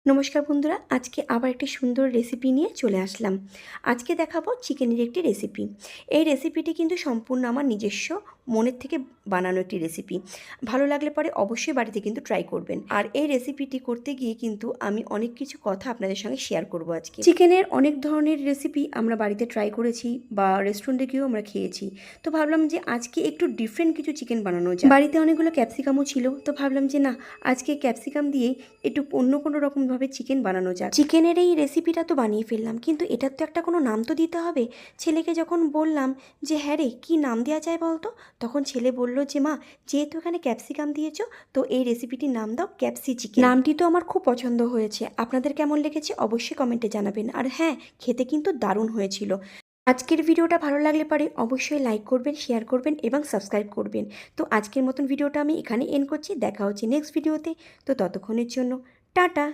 নমস্কার বন্ধুরা, আজকে আবার একটি সুন্দর রেসিপি নিয়ে চলে আসলাম। আজকে দেখাবো চিকেনের একটি রেসিপি। এই রেসিপিটি কিন্তু সম্পূর্ণ আমার নিজস্ব মনের থেকে বানানো একটি রেসিপি। ভালো লাগলে পরে অবশ্যই বাড়িতে কিন্তু ট্রাই করবেন। আর এই রেসিপিটি করতে গিয়ে কিন্তু আমি অনেক কিছু কথা আপনাদের সঙ্গে শেয়ার করব আজকে। চিকেনের অনেক ধরনের রেসিপি আমরা বাড়িতে ট্রাই করেছি বা রেস্টুরেন্টে গিয়েও আমরা খেয়েছি। তো ভাবলাম যে আজকে একটু ডিফারেন্ট কিছু চিকেন বানানো যায়। বাড়িতে অনেকগুলো ক্যাপসিকামও ছিল, তো ভাবলাম যে না, আজকে ক্যাপসিকাম দিয়েই একটু অন্য কোনো রকমভাবে চিকেন বানানো যাক। চিকেনের এই রেসিপিটা তো বানিয়ে ফেললাম, কিন্তু এটার তো একটা কোনো নাম তো দিতে হবে। ছেলেকে যখন বললাম যে হ্যাঁ রে, কী নাম দেওয়া যায় বলতো, তখন ছেলে বলল যে মা, যেহেতু এখানে ক্যাপসিকাম দিয়েছো, তো এই রেসিপিটির নাম দাও ক্যাপসি চিকেন। নামটি তো আমার খুব পছন্দ হয়েছে, আপনাদের কেমন লেগেছে অবশ্যই কমেন্টে জানাবেন। আর হ্যাঁ, খেতে কিন্তু দারুণ হয়েছিল। আজকের ভিডিওটা ভালো লাগলে পরে অবশ্যই লাইক করবেন, শেয়ার করবেন এবং সাবস্ক্রাইব করবেন। তো আজকের মতন ভিডিওটা আমি এখানে এন্ড করছি। দেখা হচ্ছে নেক্সট ভিডিওতে। তো ততক্ষণের জন্য টাটা।